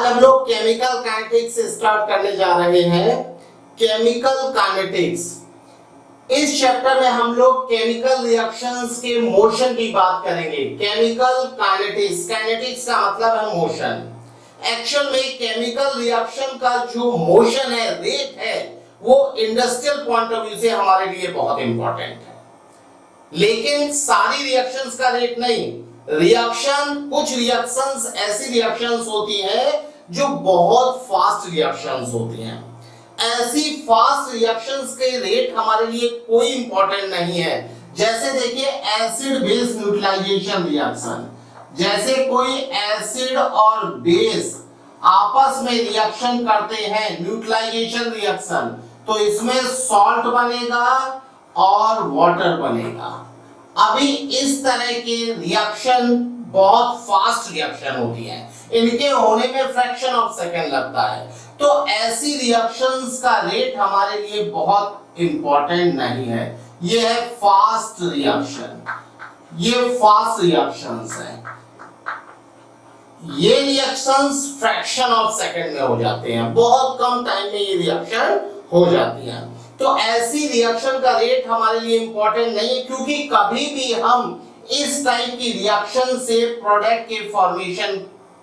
हम लोग chemical kinetics से स्टार्ट करने जा रहे हैं। केमिकल काइनेटिक्स, इस चैप्टर में हम लोग केमिकल रिएक्शंस के मोशन की बात करेंगे। केमिकल काइनेटिक्स, काइनेटिक्स का मतलब है मोशन। एक्चुअल में केमिकल रिएक्शन का जो मोशन है, रेट है, वो इंडस्ट्रियल पॉइंट ऑफ व्यू से हमारे लिए बहुत इंपॉर्टेंट है। लेकिन सारी रिएक्शंस का रेट नहीं। कुछ रिएक्शंस ऐसी रिएक्शंस होती हैं जो बहुत फास्ट रिएक्शंस होती हैं। ऐसी फास्ट रिएक्शंस के रेट हमारे लिए कोई इंपॉर्टेंट नहीं है। जैसे देखिए एसिड बेस न्यूट्रलाइजेशन रिएक्शन, जैसे कोई एसिड और बेस आपस में रिएक्शन करते हैं, न्यूट्रलाइजेशन रिएक्शन, तो इसमें सॉल्ट बनेगा और वाटर बनेगा। अभी इस तरह के रिएक्शन बहुत फास्ट रिएक्शन होती है, इनके होने में फ्रैक्शन ऑफ सेकंड लगता है। तो ऐसी रिएक्शंस का रेट हमारे लिए बहुत इंपॉर्टेंट नहीं है। ये है फास्ट रिएक्शन, ये फास्ट रिएक्शंस है। ये रिएक्शंस फ्रैक्शन ऑफ सेकंड में हो जाते हैं, बहुत कम टाइम में ये रिएक्शन हो जाती है। तो ऐसी रिएक्शन का रेट हमारे लिए इंपॉर्टेंट नहीं है, क्योंकि कभी भी हम इस टाइप की रिएक्शन से प्रोडक्ट के फॉर्मेशन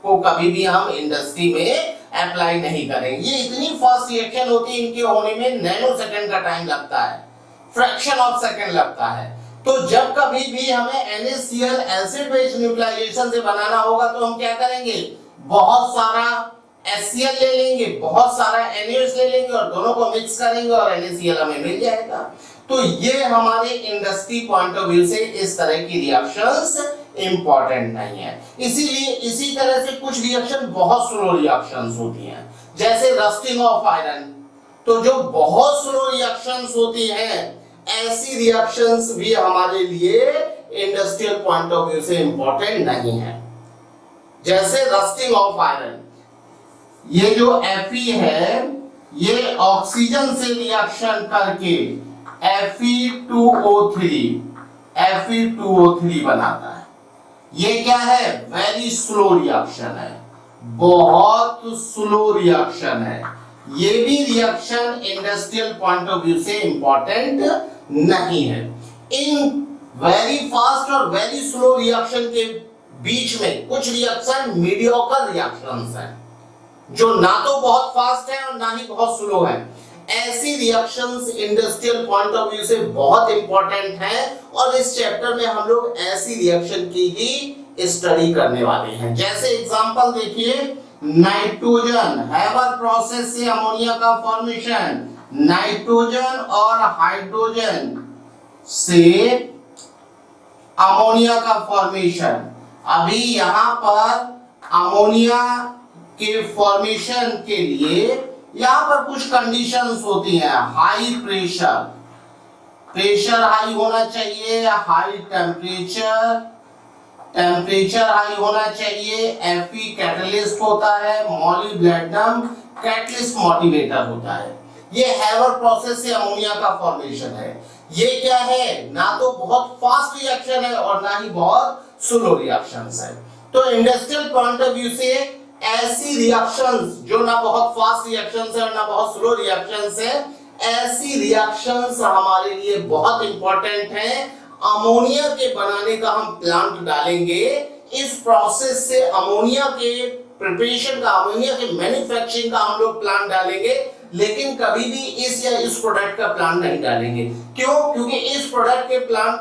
को कभी भी हम इंडस्ट्री में अप्लाई नहीं करेंगे। ये इतनी फास्ट रिएक्शन होती है, इनके होने में नैनो सेकंड का टाइम लगता है, फ्रैक्शन ऑफ सेकंड लगता है। तो जब कभी भी हमें NaCl एसिड बेस न्यूट्रलाइजेशन से बनाना होगा तो हम क्या करेंगे, बहुत सारा HCl ले लेंगे, बहुत सारा NaOH ले लेंगे और दोनों को मिक्स करेंगे और NaCl हमें मिल जाएगा। तो ये हमारे इंडस्ट्री पॉइंट ऑफ व्यू से इस तरह की रिएक्शंस इंपॉर्टेंट नहीं है। इसीलिए इसी तरह से कुछ रिएक्शन बहुत स्लो रिएक्शंस होती हैं, जैसे रस्टिंग ऑफ आयरन। तो जो बहुत स्लो रिएक्शंस होती हैं, ऐसी रिएक्शंस भी हमारे लिए इंडस्ट्रियल पॉइंट ऑफ व्यू से इंपॉर्टेंट नहीं है। जैसे रस्टिंग ऑफ आयरन, ये जो Fe है, ये ऑक्सीजन से रिएक्शन करके Fe2O3 बनाता है। ये क्या है, वेरी स्लो रिएक्शन है, बहुत स्लो रिएक्शन है। ये भी reaction industrial point of view से इंपॉर्टेंट नहीं है। इन वेरी फास्ट और वेरी स्लो रिएक्शन के बीच में कुछ रिएक्शन मीडियोकर रिएक्शंस हैं, जो ना तो बहुत फास्ट है और ना ही बहुत स्लो है। ऐसी reactions industrial point of view से बहुत इंपॉर्टेंट है, और इस चैप्टर में हम लोग ऐसी रिएक्शन की ही स्टडी करने वाले हैं। जैसे एग्जांपल देखिए, नाइट्रोजन हैबर प्रोसेस से अमोनिया का फॉर्मेशन, नाइट्रोजन और हाइड्रोजन से अमोनिया का फॉर्मेशन। अभी यहां पर अमोनिया के फॉर्मेशन के लिए यहां पर कुछ कंडीशंस होती हैं। हाई प्रेशर हाई होना चाहिए, हाई टेम्परेचर हाई होना चाहिए। Fe कैटलिस्ट होता है, मॉलिब्डेनम कैटलिस्ट मोटिवेटर होता है। ये हैबर प्रोसेस से अमोनिया का फॉर्मेशन है। ये क्या है, ना तो बहुत फास्ट रिएक्शन है और ना ही बहुत स्लो रिएक्शंस है। तो इंडस्ट्रियल पॉइंट ऑफ व्यू से ऐसी रिएक्शंस जो ना बहुत फास्ट रिएक्शंस है और ना बहुत स्लो रिएक्शंस है, ऐसी रिएक्शंस हमारे लिए बहुत इंपॉर्टेंट है। अमोनिया के बनाने का हम प्लांट डालेंगे, इस प्रोसेस से अमोनिया के प्रिपरेशन का, अमोनिया के मैन्युफैक्चरिंग का हम लोग प्लांट डालेंगे, लेकिन कभी भी इस प्रोडक्ट का प्लांट नहीं डालेंगे। क्यों? क्योंकि इस प्रोडक्ट के प्लांट,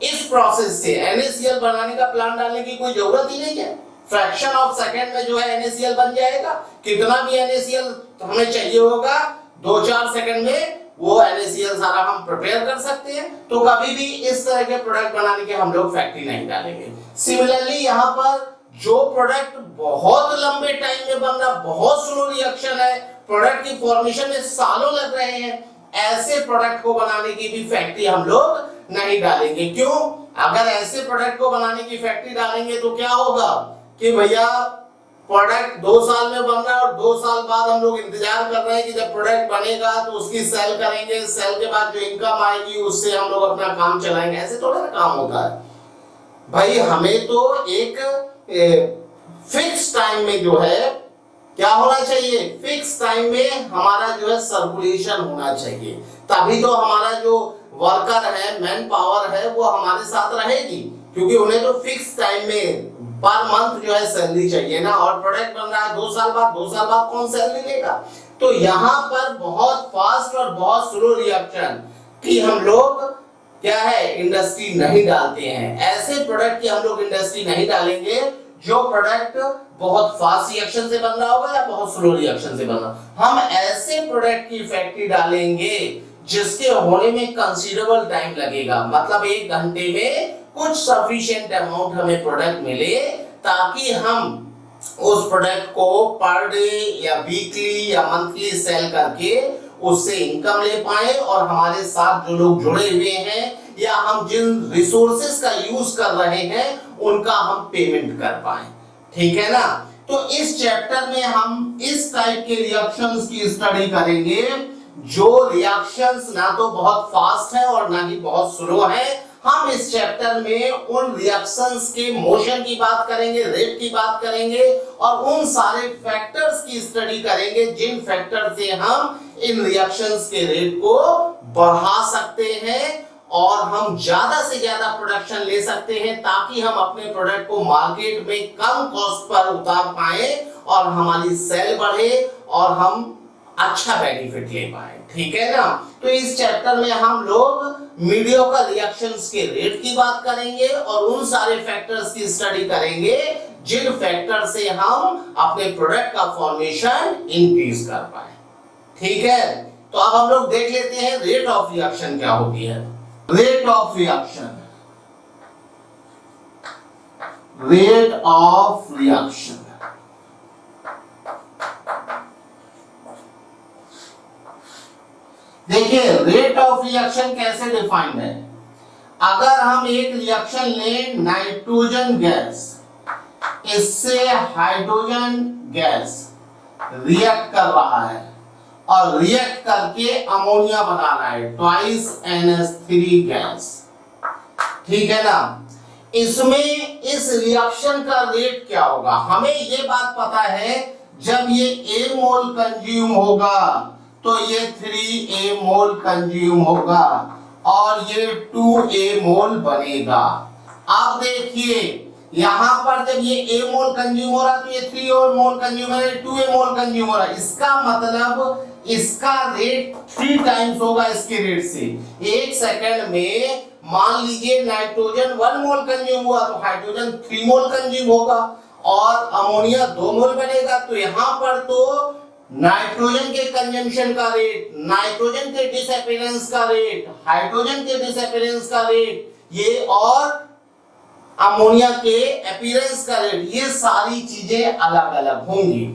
इस प्रोसेस से NaCl बनाने का प्लांट डालने की कोई जरूरत ही नहीं है। फ्रैक्शन ऑफ सेकंड में जो है NaCl बन जाएगा। कितना भी NaCl हमें चाहिए होगा, 2-4 सेकंड में वो NaCl सारा हम प्रिपेयर कर सकते हैं। तो कभी भी इस तरह के प्रोडक्ट बनाने के हम लोग फैक्ट्री नहीं डालेंगे। सिमिलरली यहाँ पर जो प्रोडक्ट बहुत लंबे टाइम में बन रहा, बहुत स्लो रिएक्शन है, प्रोडक्ट की फॉर्मेशन में सालों लग रहे हैं, ऐसे प्रोडक्ट को बनाने की भी फैक्ट्री हम लोग नहीं डालेंगे। क्यों? अगर ऐसे प्रोडक्ट को बनाने की फैक्ट्री डालेंगे तो क्या होगा कि भैया प्रोडक्ट 2 साल में बन रहा है और 2 साल बाद हम लोग इंतजार कर रहे हैं कि जब प्रोडक्ट बनेगा तो उसकी सेल करेंगे, सेल के बाद जो इनकम आएगी उससे हम लोग अपना काम चलाएंगे। ऐसे थोड़ा ना काम होता है भाई। हमें तो एक फिक्स टाइम में जो है क्या होना चाहिए, फिक्स टाइम में हमारा जो है सर्कुलेशन होना चाहिए, तभी तो हमारा जो वर्कर है, मैन पावर है, वो हमारे साथ रहेगी, क्योंकि उन्हें तो फिक्स टाइम में पर मंथ जो है सैलरी चाहिए ना, और प्रोडक्ट बन रहा है 2 साल बाद कौन सैलरी देगा। तो यहाँ पर बहुत फास्ट और बहुत स्लो रिएक्शन कि हम लोग क्या है इंडस्ट्री नहीं डालते हैं, ऐसे प्रोडक्ट की हम लोग इंडस्ट्री नहीं डालेंगे जो प्रोडक्ट बहुत फास्ट रिएक्शन से बन रहा होगा या बहुत स्लो रिएक्शन से बन रहा। हम ऐसे प्रोडक्ट की फैक्ट्री डालेंगे जिसके होने में कंसीडरेबल टाइम लगेगा, मतलब 1 घंटे में कुछ सफिशिएंट अमाउंट हमें प्रोडक्ट मिले, ताकि हम उस प्रोडक्ट को पर डे या वीकली या मंथली सेल करके उससे इनकम ले पाए, और हमारे साथ जो लोग जुड़े हुए हैं या हम जिन रिसोर्सेज का यूज कर रहे हैं उनका हम पेमेंट कर पाए। ठीक है ना। तो इस चैप्टर में हम इस टाइप के रिएक्शंस की स्टडी करेंगे, जो रिएक्शंस ना तो बहुत फास्ट है और ना ही बहुत स्लो है। हम इस चैप्टर में उन रिएक्शंस के मोशन की बात करेंगे, रेट की बात करेंगे, और उन सारे फैक्टर्स की स्टडी करेंगे जिन फैक्टर से हम इन रिएक्शंस के रेट को बढ़ा सकते हैं और हम ज्यादा से ज्यादा प्रोडक्शन ले सकते हैं, ताकि हम अपने प्रोडक्ट को मार्केट में कम कॉस्ट पर उतार पाए और हमारी सेल बढ़े और हम अच्छा बेनिफिट ले पाए। ठीक है ना। तो इस चैप्टर में हम लोग मीडियोकर रिएक्शंस के रेट की बात करेंगे और उन सारे फैक्टर्स की स्टडी करेंगे जिन फैक्टर से हम अपने प्रोडक्ट का फॉर्मेशन इंक्रीज कर पाए। ठीक है। तो अब हम लोग देख लेते हैं रेट ऑफ रिएक्शन क्या होती है। Rate of reaction, rate of reaction देखिए, रेट ऑफ रिएक्शन कैसे डिफाइंड है। अगर हम एक रिएक्शन लें, नाइट्रोजन गैस इससे हाइड्रोजन गैस रिएक्ट कर रहा है और रिएक्ट करके अमोनिया बना रहा है, ट्वाइस NH3 गैस। ठीक है ना। इसमें इस रिएक्शन का रेट क्या होगा, हमें ये बात पता है, जब ये A मोल कंज्यूम होगा तो ये 3A मोल कंज्यूम होगा और ये 2A मोल बनेगा। अब देखिए यहां पर जब ये A मोल कंज्यूम हो रहा तो ये 3 मोल कंज्यूम हो रहा है, 2A मोल कंज्यूम हो रहा है, इसका मतलब इसका रेट 3 टाइम्स होगा इसके रेट से। 1 सेकंड में मान लीजिए नाइट्रोजन 1 मोल कंज्यूम हुआ तो हाइड्रोजन 3 मोल कंज्यूम होगा और अमोनिया 2 मोल बनेगा। तो यहां पर तो नाइट्रोजन के कंजम्पशन का रेट, नाइट्रोजन के डिसअपीयरेंस का रेट, हाइड्रोजन के डिसअपीयरेंस का रेट, ये और अमोनिया के अपीयरेंस का रेट, ये सारी चीजें अलग अलग होंगी।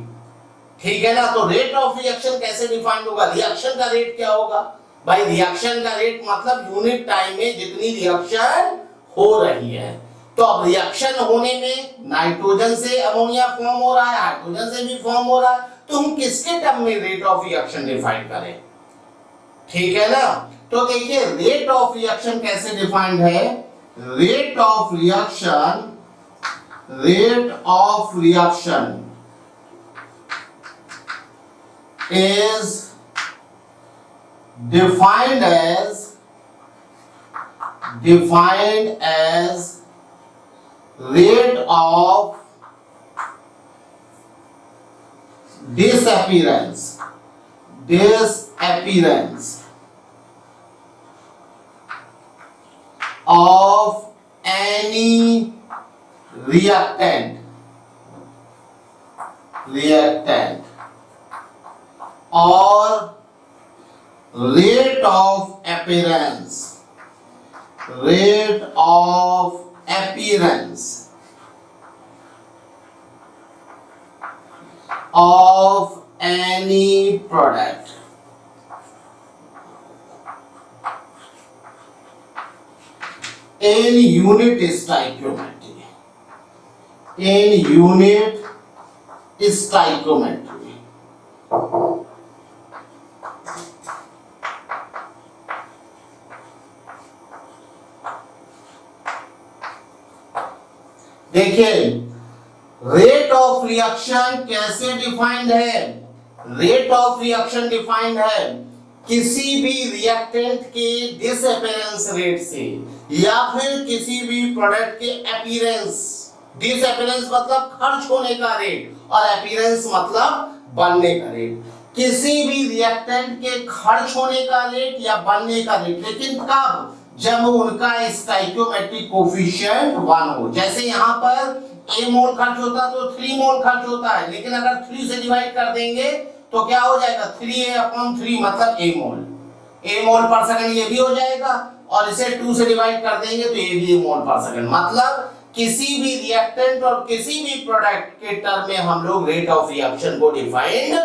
ठीक है ना। तो रेट ऑफ रिएक्शन कैसे डिफाइंड होगा, रिएक्शन का रेट क्या होगा भाई, रिएक्शन का रेट मतलब यूनिट टाइम में जितनी रिएक्शन हो रही है। तो अब रिएक्शन होने में नाइट्रोजन से अमोनिया फॉर्म हो रहा है, हाइड्रोजन से भी फॉर्म हो रहा है, तो हम किसके टर्म में रेट ऑफ रिएक्शन डिफाइन करें। ठीक है ना। तो देखिए रेट ऑफ रिएक्शन कैसे डिफाइंड है, rate of reaction, rate of reaction is defined as rate of disappearance of any reactant or rate of appearance of any product in unit stoichiometry. देखिए rate of reaction कैसे defined है? Rate of reaction defined है किसी भी reactant के disappearance rate से या फिर किसी भी प्रोडक्ट के अपीयरेंस। डिसअपीयरेंस मतलब खर्च होने का रेट और अपीयरेंस मतलब बनने का रेट। किसी भी रिएक्टेंट के खर्च होने का रेट या बनने का रेट, लेकिन कब? जब उनका स्टोइकियोमेट्रिक कोफिशिएंट 1 हो। जैसे यहाँ पर A मोल खर्च होता तो 3 मोल खर्च होता है, लेकिन अगर 3 से डिवाइड कर देंगे तो क्या हो जाएगा? 3A/3 मतलब A मोल पर सेकंड ये भी हो जाएगा, और इसे 2 से डिवाइड कर देंगे तो ये भी A मोल पर सेकंड। मतलब किसी भी रिएक्टेंट और किसी भी प्रोडक्ट के टर्म में हम लोग रेट ऑफ रिएक्शन को डिफाइन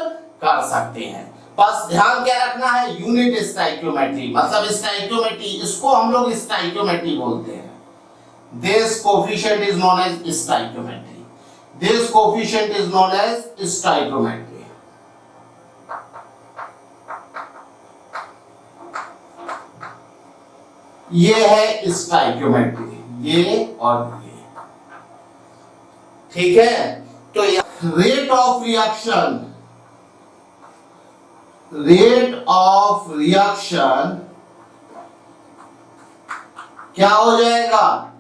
कर सकते हैं। बस ध्यान क्या रखना है? यूनिट स्टोइकियोमेट्री, मतलब स्टोइकियोमेट्री, इसको हम लोग स्टोइकियोमेट्री बोलते हैं। This coefficient is known as stoichiometry. This coefficient is known as stoichiometry. ये है stoichiometry, ये और ये, ठीक है? तो रेट ऑफ रिएक्शन क्या हो जाएगा?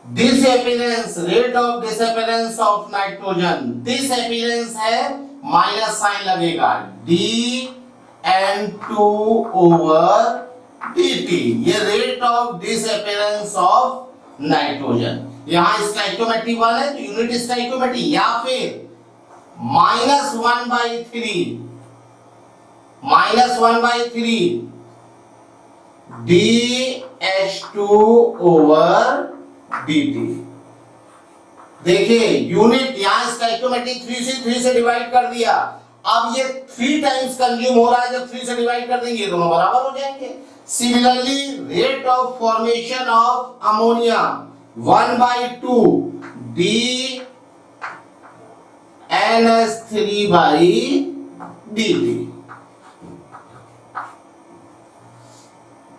Disappearance, rate of disappearance of nitrogen. Disappearance है माइनस साइन लगेगा, dN2/dt, ये rate of disappearance of nitrogen. यहां स्टोइकियोमेट्री 1 है तो यूनिट स्टोइकियोमेट्री, या फिर -1/3 dH2/dt। देखिए यूनिट यहां स्टोइकियोमेट्री 3 से डिवाइड कर दिया, अब ये 3 टाइम्स कंज्यूम हो रहा है, जब 3 से डिवाइड कर देंगे दोनों बराबर हो जाएंगे। Similarly rate of formation of ammonia 1/2 dNH3/dt।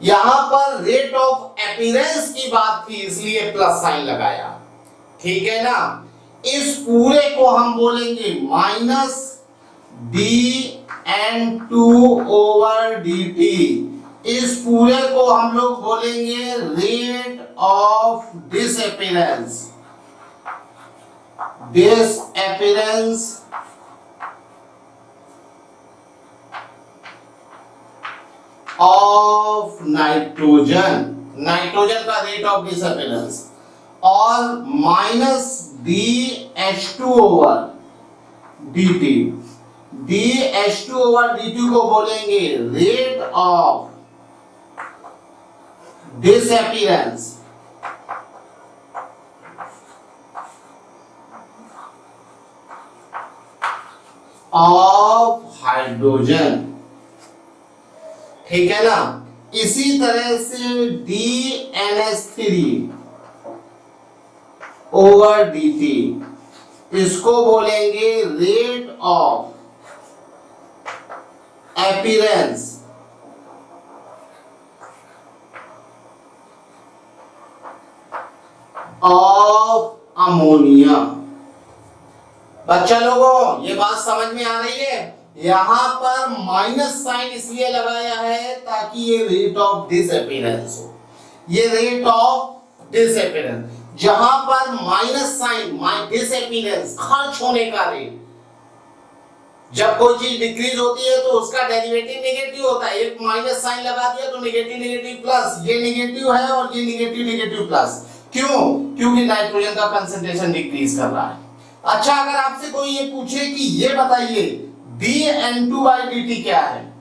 यहां पर रेट ऑफ अपीयरेंस की बात थी इसलिए प्लस साइन लगाया, ठीक है ना? इस पूरे को हम बोलेंगे -dN2/dt। इस पूरे को हम लोग बोलेंगे rate of disappearance of nitrogen का रेट ऑफ डिसअपीयरेंस, और -dH2/dt को बोलेंगे rate of disappearance of hydrogen, ठीक है ना? इसी तरह से dNH3/dt, इसको बोलेंगे rate of appearance of ammonia. बच्चा लोगों ये बात समझ में आ रही है? यहां पर माइनस साइन इसलिए लगाया है ताकि ये रेट ऑफ डिसअपीयरेंस हो, ये रेट ऑफ डिसअपीयरेंस। जहां पर माइनस साइन डिसअपीयरेंस खर्च होने का रेट, जब कोई चीज डिक्रीज होती है तो उसका डेरिवेटिव नेगेटिव होता है, एक माइनस साइन लगा दिया तो नेगेटिव प्लस, ये नेगेटिव है और ये नेगेटिव प्लस। क्यों? क्योंकि नाइट्रोजन का कंसंट्रेशन डिक्रीज कर रहा है। अच्छा अगर आपसे कोई ये पूछे कि ये बताइए dN2/dt क्या है?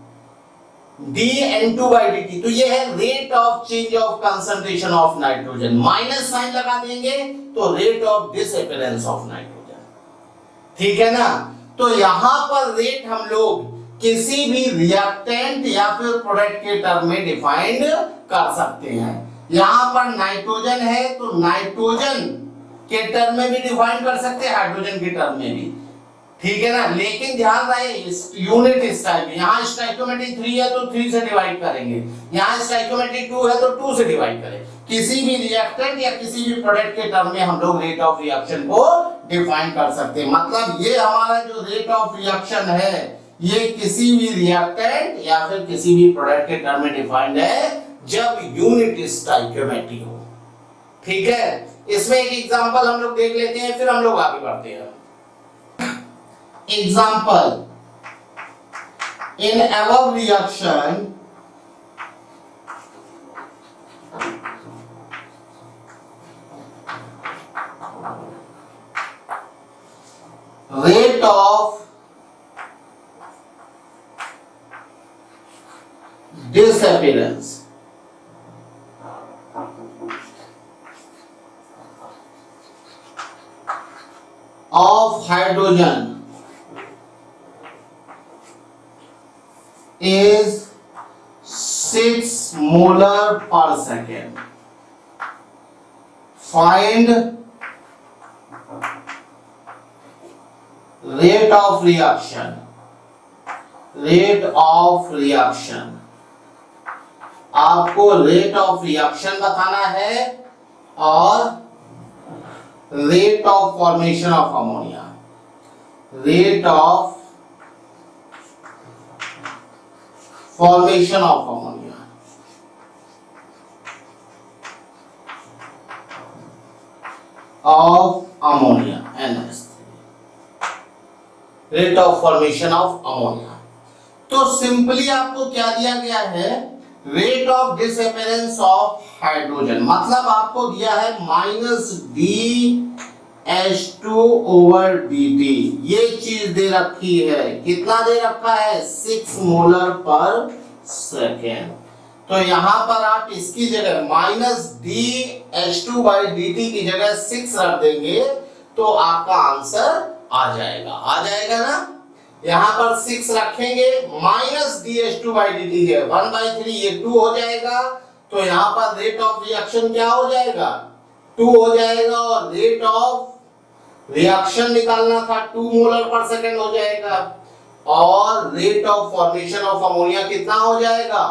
dN2/dt तो ये है rate of change of concentration of nitrogen, minus sign लगा देंगे तो rate of disappearance of nitrogen, ठीक है ना? तो यहां पर रेट हम लोग किसी भी रिएक्टेंट या फिर प्रोडक्ट के टर्म में डिफाइंड कर सकते हैं। यहां पर नाइट्रोजन है तो नाइट्रोजन के टर्म में भी डिफाइन कर सकते हैं, हाइड्रोजन के टर्म में भी, ठीक है ना? लेकिन ध्यान रहे यूनिट स्टोइकियोमेट्री, यहाँ स्टोइकियोमेट्री 3 है तो 3 से डिवाइड करेंगे, यहाँ स्टोइकियोमेट्री 2 है तो 2 से डिवाइड करें। किसी भी रिएक्टेंट या किसी भी प्रोडक्ट के टर्म में हम लोग रेट ऑफ रिएक्शन को डिफाइन कर सकते हैं। मतलब ये हमारा जो रेट ऑफ रिएक्शन है ये किसी भी रिएक्टेंट या फिर किसी भी प्रोडक्ट के टर्म में डिफाइंड है जब यूनिट स्टोइकियोमेट्री हो। ठीक है, इसमें एक एग्जांपल हम लोग देख लेते हैं, फिर हम लोग आगे बढ़ते हैं। Example, in above reaction rate of disappearance of hydrogen is 6 molar per second. Find rate of reaction. Rate of reaction. आपको रेट ऑफ रिएक्शन बताना है और rate of formation of ammonia. Rate of formation of ammonia. Of ammonia, NH3. Rate of formation of ammonia. तो simply आपको क्या दिया गया है, rate of disappearance of hydrogen, मतलब आपको दिया है -DH2/dt। ये चीज दे रखी है, कितना दे रखा है, 6 मोलर पर सेकेंड। तो यहां पर आप इसकी जगह -DH2/dt की जगह 6 रख देंगे तो आपका आंसर आ जाएगा ना। यहां पर 6 रखेंगे, -DH2/dt है 1/3, ये 2 हो जाएगा। तो यहां पर रेट ऑफ रिएक्शन क्या हो जाएगा, 2 हो जाएगा। और रेट ऑफ रिएक्शन निकालना था 2 मोलर पर सेकेंड हो जाएगा। और rate of formation of ammonia कितना हो जाएगा,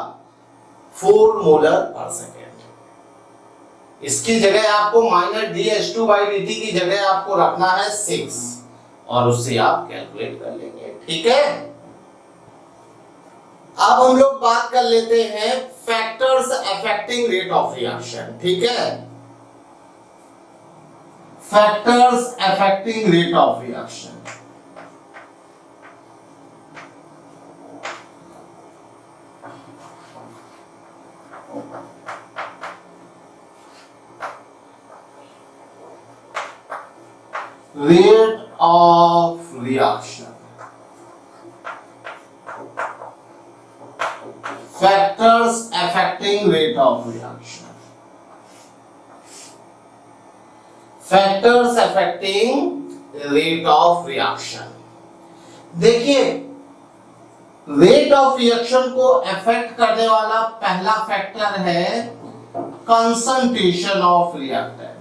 4 मोलर पर सेकेंड। इसकी जगह आपको -DH2/dt की जगह आपको रखना है 6 और उससे आप कैलकुलेट कर लेंगे। ठीक है, अब हम लोग बात कर लेते हैं factors affecting rate of reaction. ठीक है, factors affecting rate of reaction. Rate of reaction. Factors affecting rate of reaction. Factors affecting rate of reaction. देखिए, रेट ऑफ रिएक्शन को अफेक्ट करने वाला पहला फैक्टर है कंसंट्रेशन ऑफ रिएक्टेंट।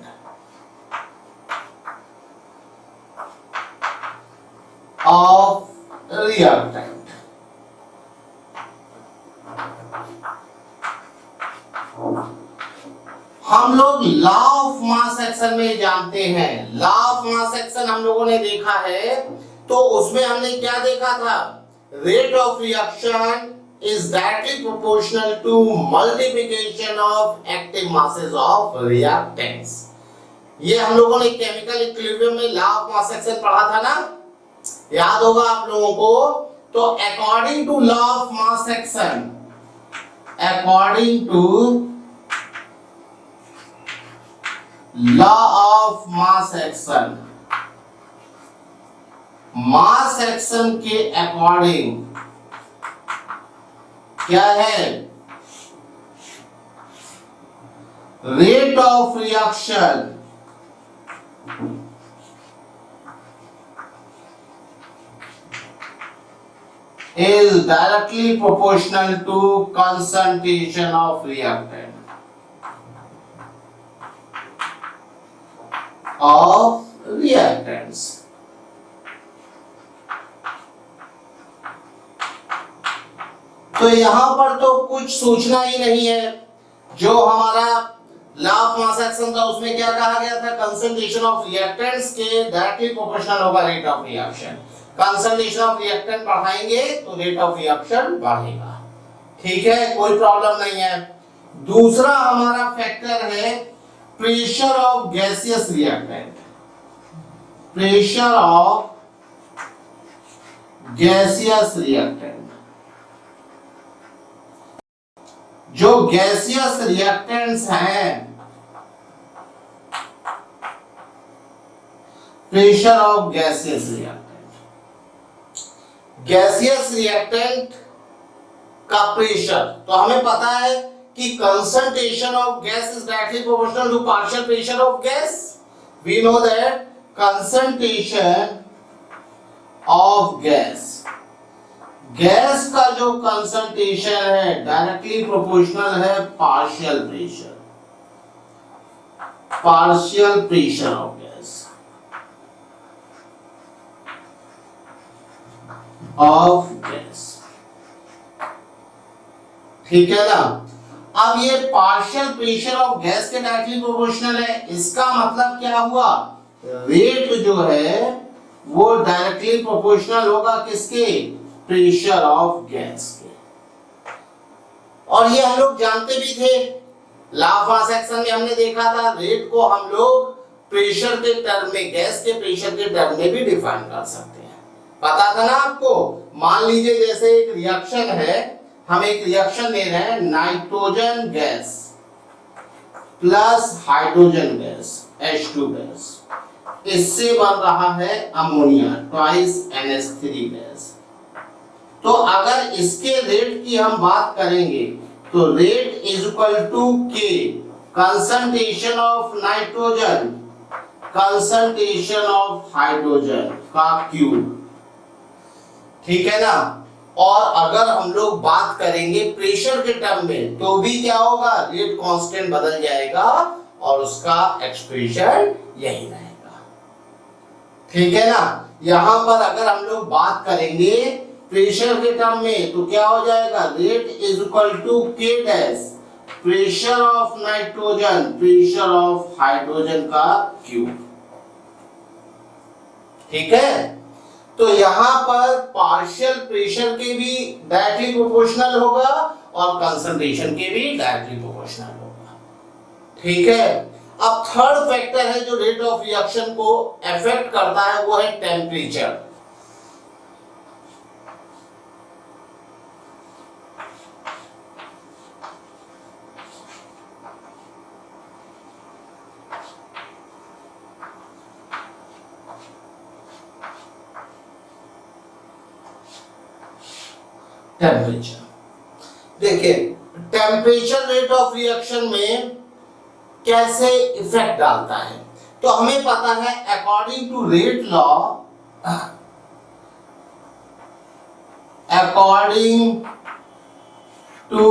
हम लोग लॉ ऑफ मास एक्शन में जानते हैं। लॉ ऑफ मास एक्शन हम लोगों ने देखा है, तो उसमें हमने क्या देखा था, rate of reaction is directly proportional to multiplication of active masses of reactants। ये हम लोगों ने केमिकल इक्विलिब्रियम में लॉ ऑफ मास एक्शन पढ़ा था ना, याद होगा आप लोगों को। तो according to law of mass action, according to law of mass action, mass action के अकॉर्डिंग क्या है, rate of reaction is directly proportional to concentration of reactant of reactants। तो यहां पर तो कुछ सोचना ही नहीं है, जो हमारा law of laugh mass action था उसमें क्या कहा गया था, कंसंट्रेशन ऑफ रिएक्टेंट्स के डायरेक्टली प्रोपोर्शनल होगा rate of reaction. Concentration of reactant बढ़ाएंगे तो रेट ऑफ रिएक्शन बढ़ेगा। ठीक है, कोई प्रॉब्लम नहीं है। दूसरा हमारा फैक्टर है pressure of gaseous reactant. Pressure of gaseous reactant, जो गैसियस रिएक्टेंट्स हैं, pressure of gaseous reactant, gaseous reactant का प्रेशर, तो हमें पता है कि concentration of gas is directly proportional to partial pressure of gas. We know that concentration of gas, gas का जो कंसंट्रेशन है डायरेक्टली प्रोपोर्शनल है partial pressure, partial pressure of gas, of gas. ठीक है ना। अब ये पार्शियल प्रेशर ऑफ गैस के डायरेक्टली प्रोपोर्शनल है, इसका मतलब क्या हुआ, रेट जो है वो डायरेक्टली प्रोपोर्शनल होगा किसके, प्रेशर ऑफ गैस के। और ये हम लोग जानते भी थे, लॉ ऑफ मास एक्शन में हमने देखा था रेट को हम लोग प्रेशर के टर्म में, गैस के प्रेशर के टर्म में भी डिफाइन कर सकते हैं। पता था ना आपको। मान लीजिए जैसे एक रिएक्शन है, हम एक रिएक्शन ले रहे हैं, nitrogen gas plus hydrogen gas H2 gas, इससे बन रहा है अमोनिया ट्वाइस NH3 गैस। तो अगर इसके रेट की हम बात करेंगे तो rate is equal to K concentration of nitrogen, concentration of hydrogen का क्यूब। ठीक है ना। और अगर हम लोग बात करेंगे प्रेशर के टर्म में तो भी क्या होगा, रेट कांस्टेंट बदल जाएगा और उसका एक्सप्रेशन यही रहेगा। ठीक है ना। यहां पर अगर हम लोग बात करेंगे प्रेशर के टर्म में तो क्या हो जाएगा, rate is equal to K dash pressure of nitrogen, pressure of hydrogen का क्यूब। ठीक है। तो यहां पर पार्शियल प्रेशर के भी डायरेक्टली प्रोपोर्शनल होगा और कंसंट्रेशन के भी डायरेक्टली प्रोपोर्शनल होगा। ठीक है। अब थर्ड फैक्टर है जो रेट ऑफ रिएक्शन को अफेक्ट करता है, वो है टेम्परेचर। टेम्परेचर देखिए, टेम्परेचर रेट ऑफ रिएक्शन में कैसे इफेक्ट डालता है। तो हमें पता है according to rate law, according to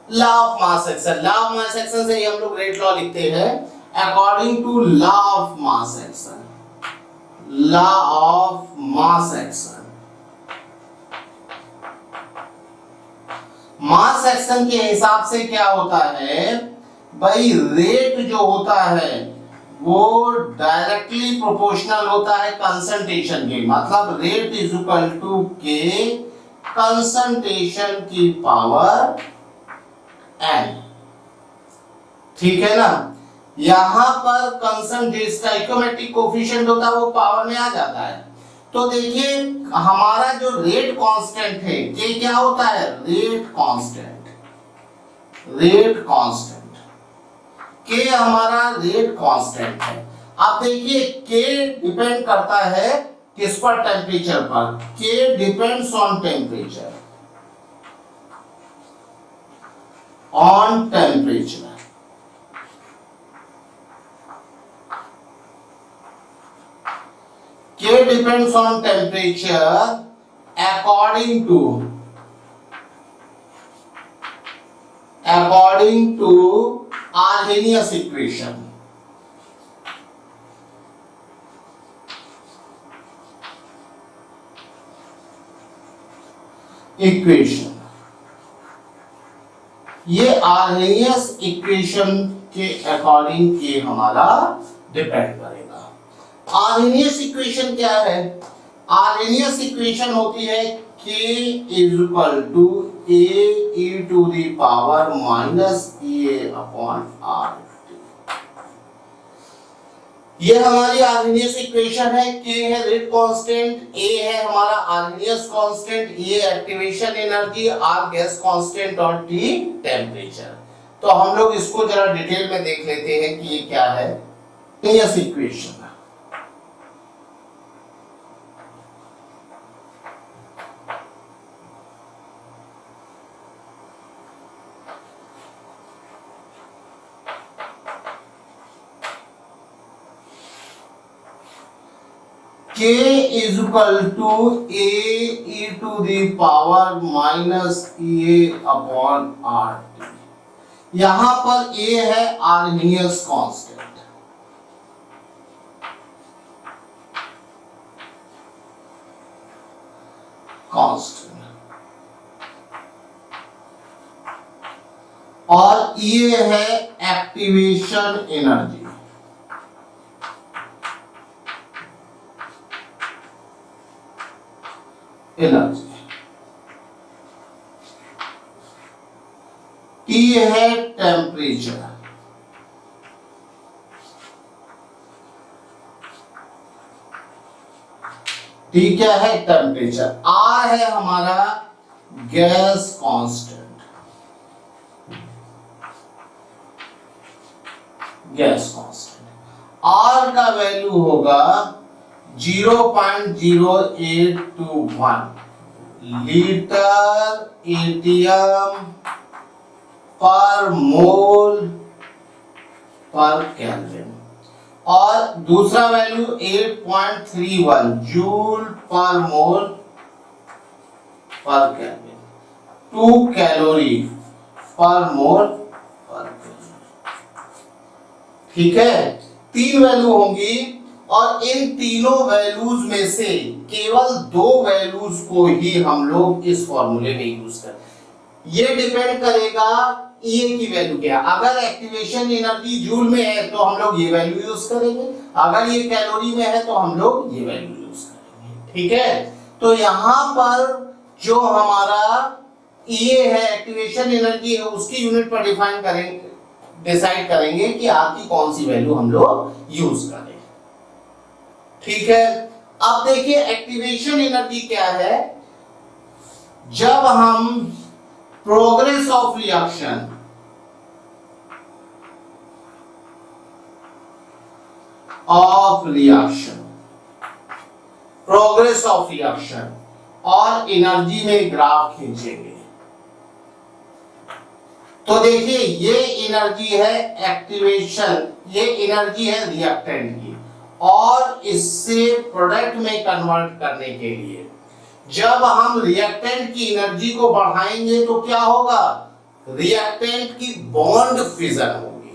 law of mass action, law of mass action से ही हम लोग रेट लॉ लिखते हैं। According to law of mass action, law of mass action, mass action के हिसाब से क्या होता है भाई, रेट जो होता है वो डायरेक्टली प्रोपोर्शनल होता है कंसंट्रेशन के। मतलब rate is equal to K concentration की पावर n। ठीक है ना। यहां पर कंसंट्रेशन का स्टोइकियोमेट्रिक कोएफिशिएंट होता है वो पावर में आ जाता है। तो देखिए हमारा जो रेट कांस्टेंट है, K क्या होता है, rate constant, rate constant, K हमारा रेट कांस्टेंट है। अब देखिए K डिपेंड करता है किस पर, टेम्परेचर पर। K depends on temperature, on temperature. K depends on temperature according to Arrhenius equation. ये आर्हेनियस इक्वेशन के अकॉर्डिंग ये हमारा डिपेंड करेगा। आर्हेनियस इक्वेशन क्या है? आर्हेनियस इक्वेशन होती है K is equal to A e to the power minus EA upon R। ये हमारी आर्हेनियस इक्वेशन है। K है रेट कांस्टेंट, A है हमारा आर्हेनियस कांस्टेंट, ये activation energy, R gas constant और T टेम्परेचर। तो हम लोग इसको जरा डिटेल में देख लेते हैं कि ये क्या है। Arrhenius equation K is equal to A e to the power minus EA upon RT। यहां पर A है आर्हेनियस कांस्टेंट, और EA है एक्टिवेशन एनर्जी। T है टेम्परेचर, T क्या है? टेम्परेचर। R है हमारा गैस कांस्टेंट, R का वैल्यू होगा 0.0821 लीटर एटीएम पर मोल पर केल्विन, और दूसरा वैल्यू 8.31 जूल पर मोल पर केल्विन, 2 कैलोरी पर मोल पर केल्विन। ठीक है, 3 वैल्यू होंगी और इन तीनों वैल्यूज में से केवल 2 वैल्यूज को ही हम लोग इस फॉर्मूले में यूज करें। ये डिपेंड करेगा EA की वैल्यू क्या। अगर एक्टिवेशन एनर्जी जूल में है तो हम लोग ये वैल्यू यूज करेंगे, अगर ये कैलोरी में है तो हम लोग ये वैल्यू यूज करेंगे। ठीक है, तो यहां पर जो हमारा EA है एक्टिवेशन एनर्जी है, उसकी यूनिट पर डिफाइन करेंगे, डिसाइड करेंगे कि R की कौन सी वैल्यू हम लोग यूज करें। ठीक है, अब देखिए एक्टिवेशन एनर्जी क्या है। जब हम प्रोग्रेस ऑफ रिएक्शन और एनर्जी में ग्राफ खींचेंगे तो देखिए ये एनर्जी है एक्टिवेशन, ये एनर्जी है रिएक्टेंट की, और इससे प्रोडक्ट में कन्वर्ट करने के लिए जब हम रिएक्टेंट की एनर्जी को बढ़ाएंगे तो क्या होगा? रिएक्टेंट की बॉन्ड फिजन होगी।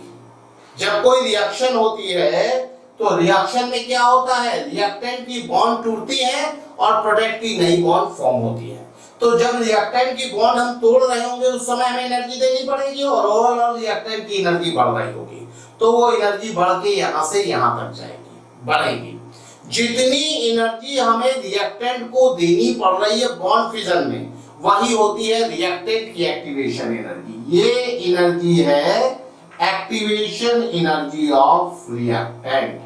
जब कोई रिएक्शन होती है तो रिएक्शन में क्या होता है? रिएक्टेंट की बॉन्ड टूटती है और प्रोडक्ट की नई बॉन्ड फॉर्म होती है। तो जब रिएक्टेंट की बॉन्ड हम तोड़ रहे होंगे उस समय हमें एनर्जी देनी पड़ेगी और ओवरऑल रिएक्टेंट की एनर्जी बढ़ रही होगी, तो वो एनर्जी बढ़ के यहां से यहां तक जाएगी, बढ़ेगी। जितनी एनर्जी हमें रिएक्टेंट को देनी पड़ रही है बॉन्ड फिजन में, वही होती है रिएक्टेंट की एक्टिवेशन एनर्जी। ये एनर्जी है activation energy of reactant,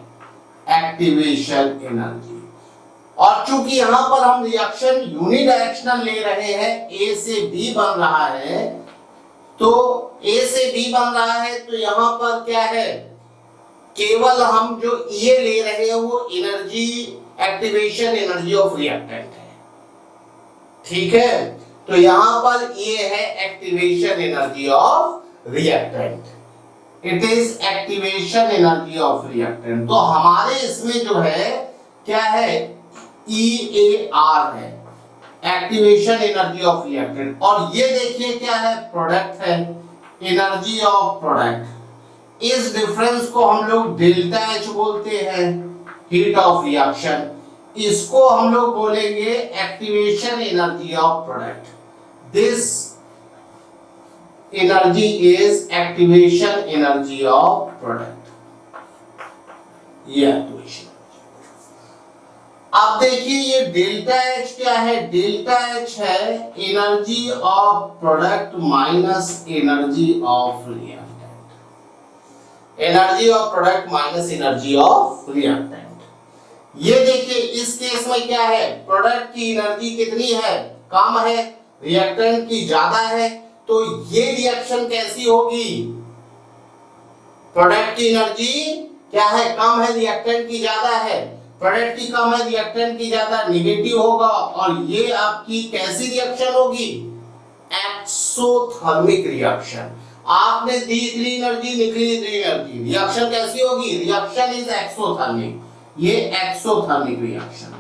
activation energy. और चूंकि यहां पर हम रिएक्शन यूनिडायरेक्शनल ले रहे हैं, A से B बन रहा है, तो A से B बन रहा है तो यहां पर क्या है? केवल हम जो EA ले रहे हैं वो energy activation energy of reactant है। ठीक है, तो यहां पर EA है activation energy of reactant, it is activation energy of reactant. तो हमारे इसमें जो है क्या है? EAR है एक्टिवेशन एनर्जी ऑफ रिएक्टेंट, और ये देखिए क्या है? प्रोडक्ट है, एनर्जी ऑफ प्रोडक्ट। इस डिफरेंस को हम लोग डेल्टा H बोलते हैं, हीट ऑफ रिएक्शन। इसको हम लोग बोलेंगे activation energy of product. This energy is activation energy of product, ये एक्टिवेशन। अब देखिए ये डेल्टा एच क्या है, डेल्टा एच है energy of product minus energy of reactant, energy of product minus energy of reactant. ये देखिए इस केस में क्या है, प्रोडक्ट की एनर्जी कितनी है, कम है, रिएक्टेंट की ज्यादा है, तो ये रिएक्शन कैसी होगी, प्रोडक्ट की एनर्जी क्या है, कम है, रिएक्टेंट की ज्यादा है, प्रोडक्ट की कम है, रिएक्टेंट की ज्यादा, नेगेटिव होगा, और ये आपकी कैसी रिएक्शन होगी, एक्सोथर्मिक रिएक्शन। आपने दी इतनी एनर्जी, निकली इतनी एनर्जी, रिएक्शन कैसी होगी, रिएक्शन इज एक्सोथर्मिक, ये एक्सोथर्मिक रिएक्शन होगी।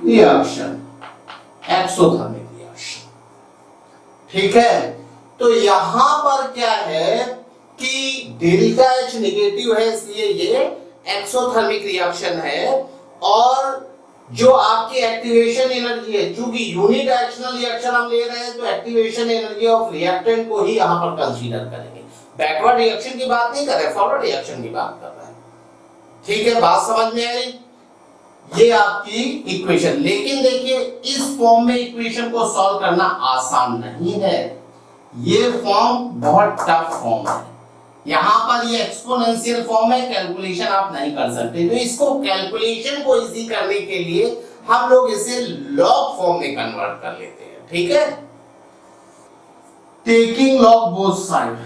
रिएक्शन एक्सोथर्मिक रिएक्शन, ठीक है। तो यहां पर क्या है कि डेल्टा एच नेगेटिव है, इसलिए ये एक्सोथर्मिक रिएक्शन है, और जो आपकी एक्टिवेशन एनर्जी है, चूंकि यूनिडायरेक्शनल रिएक्शन हम ले रहे हैं तो एक्टिवेशन एनर्जी ऑफ रिएक्टेंट को ही यहां पर कंसीडर करेंगे, बैकवर्ड रिएक्शन की बात नहीं कर रहे, फॉरवर्ड रिएक्शन की बात कर रहे हैं, ठीक है, बात समझ में आई। ये आपकी इक्वेशन, लेकिन देखिए इस फॉर्म में इक्वेशन को सॉल्व करना आसान नहीं है, ये फॉर्म बहुत टफ फॉर्म है, यहां पर ये एक्सपोनेंशियल फॉर्म है, कैलकुलेशन आप नहीं कर सकते, तो इसको कैलकुलेशन को इजी करने के लिए हम लोग इसे लॉग फॉर्म में कन्वर्ट कर लेते हैं, ठीक है। Taking log both side,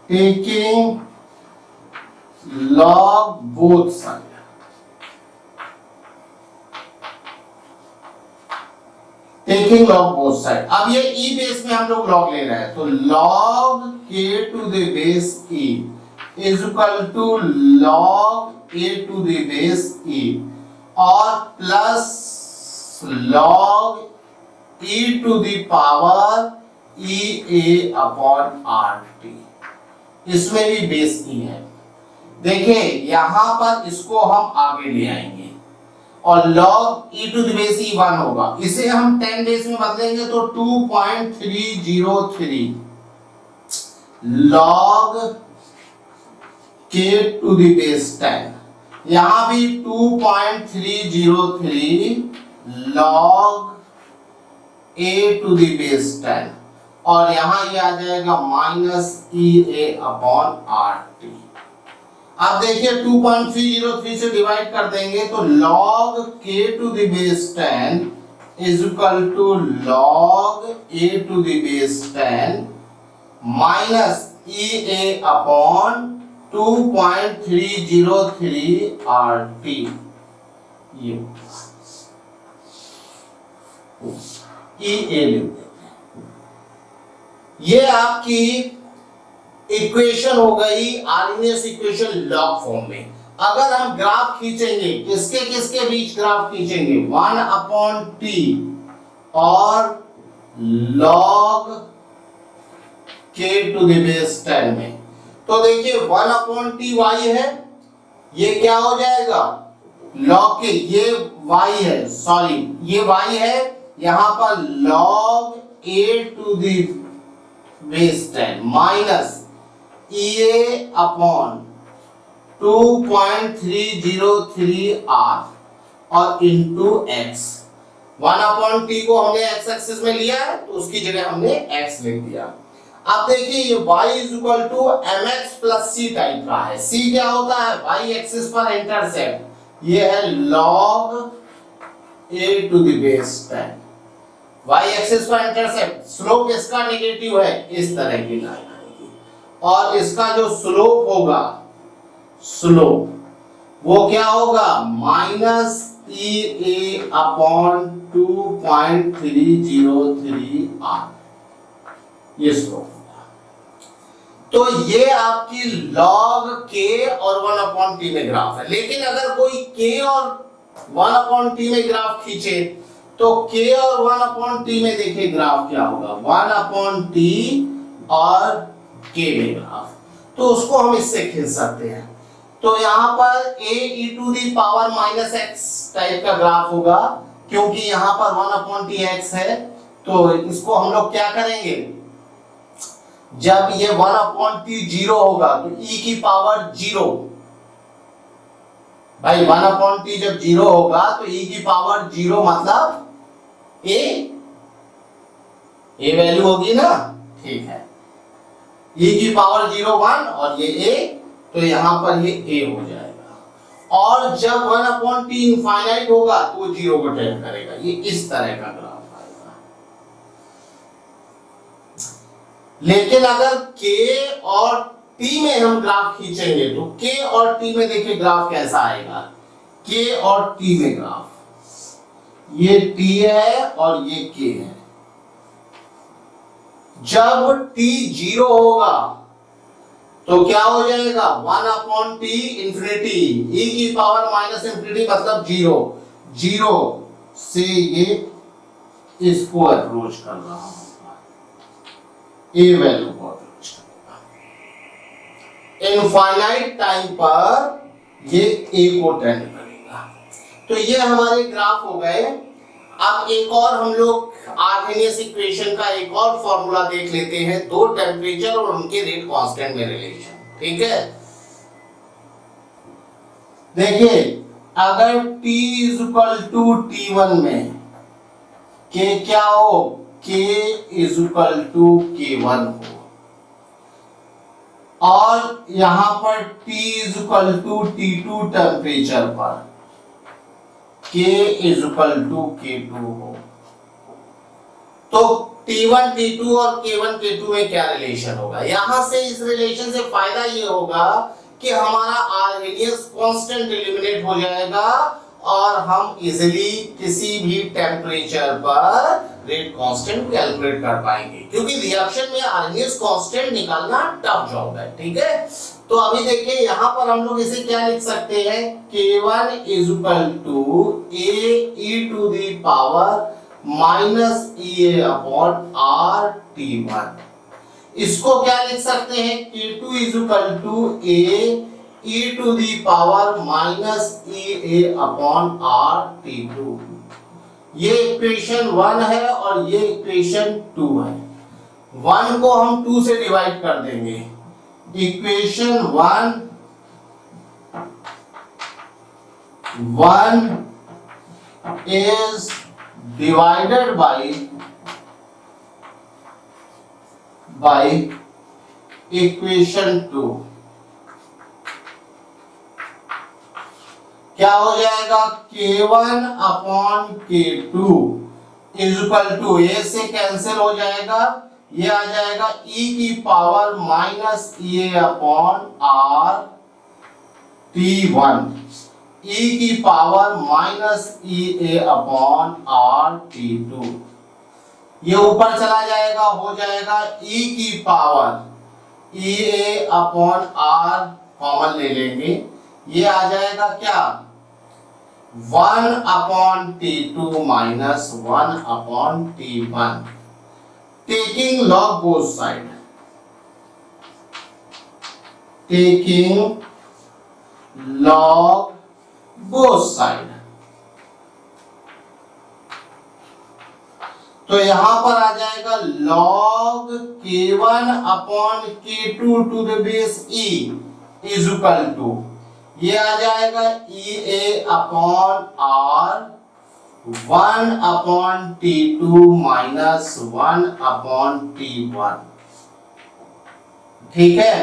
taking log both side, taking log both side. अब ये ई बेस में हम लोग लॉग ले रहे हैं, तो log k to the base e is equal to log a to the base e और plus log e to the power e a upon rt, इसमें भी बेस e है। देखिए यहां पर इसको हम आगे ले आएंगे और log e to the base e 1 होगा, इसे हम 10 बेस में बदलेंगे तो 2.303 log k to the base 10, यहां भी 2.303 log a to the base 10, और यहां ये आ जाएगा माइनस EA अपॉन RT। अब देखिए 2.303 से डिवाइड कर देंगे तो log k to the base 10 is equal to log a to the base 10 minus EA upon 2.303 RT, ये EA लिख देते हैं। ये आपकी इक्वेशन हो गई आर्मीनियस इक्वेशन लॉग फॉर्म में। अगर हम ग्राफ खींचेंगे, किसके किसके बीच ग्राफ खींचेंगे, 1 अपॉन टी और log k to the base 10 में, तो देखिए 1 अपॉन टी y है, ये क्या हो जाएगा log k, ये y है, सॉरी ये y है, यहां पर log a to the base 10 minus EA upon 2.303 R और इंटू x। 1 अपॉन टी को हमने x एक्सिस में लिया है तो उसकी जगह हमने x लिख दिया। अब देखिए ये y is equal to mx plus c type का है। c क्या होता है, y एक्सिस पर इंटरसेप्ट, ये है log a to the base 10, y axis पर इंटरसेप्ट, स्लोप इसका नेगेटिव है, इस तरह की लाइन आएगी, और इसका जो स्लोप होगा, स्लोप वो क्या होगा माइनस EA अपॉन 2.303 R, ये स्लोप होगा। तो ये आपकी log k और 1 अपॉन टी में ग्राफ है। लेकिन अगर कोई k और 1 अपॉन टी में ग्राफ खींचे तो k और 1 अपॉन टी में देखिए ग्राफ क्या होगा, 1 अपॉन टी और k में ग्राफ, तो उसको हम इससे खींच सकते हैं। तो यहाँ पर a e to the power minus x type का ग्राफ होगा, क्योंकि यहाँ पर 1/tx है, तो इसको हम लोग क्या करेंगे, जब ये 1/t 0 होगा तो e की पावर 0, भाई 1/t जब 0 होगा तो e की पावर 0 मतलब a वैल्यू होगी ना, ठीक है, e की पावर 0 1 और ये a, तो यहां पर ये a हो जाएगा। और जब 1/t इनफाइनाइट होगा तो वो 0 को टेंड करेगा। ये इस तरह का ग्राफ आएगा। लेकिन अगर k और t में हम ग्राफ खींचेंगे तो k और t में देखिए ग्राफ कैसा आएगा, k और t में ग्राफ, ये t है और ये k है। जब t 0 होगा तो क्या हो जाएगा, 1/t इंफिनिटी, e की पावर माइनस इंफिनिटी मतलब 0, 0 से ये इसको अप्रोच कर रहा होगा, ए वैल्यू को अप्रोच करेगा। इनफाइनाइट टाइम पर ये ए को टेंड करेगा। तो ये हमारे ग्राफ हो गए। अब एक और हम लोग आर्हेनियस इक्वेशन का एक और फॉर्मूला देख लेते हैं, दो टेम्परेचर और उनके रेट कांस्टेंट में रिलेशन, ठीक है। देखिए अगर T = T1 में K क्या हो, K = K1 हो, और यहां पर T = T2 टेम्परेचर पर K = K2 हो, तो T1 T2 और K1 K2 में क्या रिलेशन होगा। यहां से इस रिलेशन से फायदा ये होगा कि हमारा आर्हेनियस कांस्टेंट एलिमिनेट हो जाएगा और हम इजीली किसी भी टेम्परेचर पर रेट कांस्टेंट कैलकुलेट कर पाएंगे, क्योंकि रिएक्शन में आर्हेनियस कांस्टेंट निकालना टफ जॉब है, ठीक है। तो अभी देखिए यहां पर हम लोग इसे क्या लिख सकते हैं, K1 = a -EA/RT1। इसको क्या लिख सकते हैं, K2 = a -EA/RT2। ये इक्वेशन 1 है और ये इक्वेशन 2 है। 1 को हम 2 से डिवाइड कर देंगे, equation 1 is divided by equation 2, क्या हो जाएगा, K1/K2 = a से कैंसिल हो जाएगा, ये आ जाएगा e की पावर -EA/RT1, e की पावर -EA/RT2। ये ऊपर चला जाएगा, हो जाएगा e की पावर EA/R कॉमन ले लेंगे, ये आ जाएगा क्या, 1/T2 - 1/T1, taking log both side, taking log both side। तो यहां पर आ जाएगा log K1/K2 to the base e = ये आ जाएगा EA/R 1/T2 - 1/T1, ठीक है।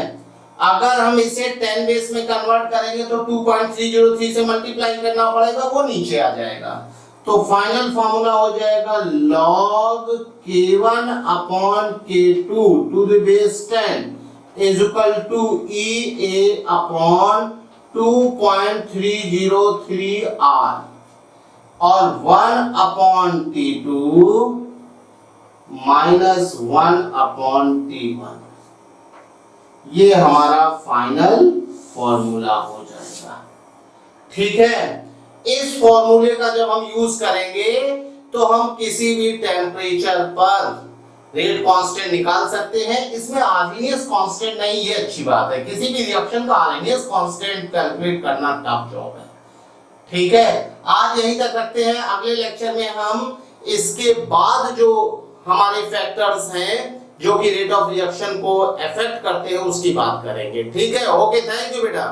अगर हम इसे 10 बेस में कन्वर्ट करेंगे तो 2.303 से मल्टीप्लाई करना पड़ेगा, वो नीचे आ जाएगा। तो फाइनल फॉर्मूला हो जाएगा log K1/K2 to the base 10 = EA/2.303R और 1/T2 - 1/T1। ये हमारा फाइनल फॉर्मूला हो जाएगा, ठीक है। इस फॉर्मूले का जब हम यूज करेंगे तो हम किसी भी टेम्परेचर पर रेट कांस्टेंट निकाल सकते हैं। इसमें आर्हेनियस कांस्टेंट नहीं, ये अच्छी बात है, किसी भी रिएक्शन का आर्हेनियस कांस्टेंट कैलकुलेट करना टफ जॉब है, ठीक है, आज यहीं तक रखते हैं। अगले लेक्चर में हम इसके बाद जो हमारे फैक्टर्स हैं जो कि रेट ऑफ रिएक्शन को अफेक्ट करते हैं उसकी बात करेंगे। ठीक है, ओके, थैंक यू बेटा।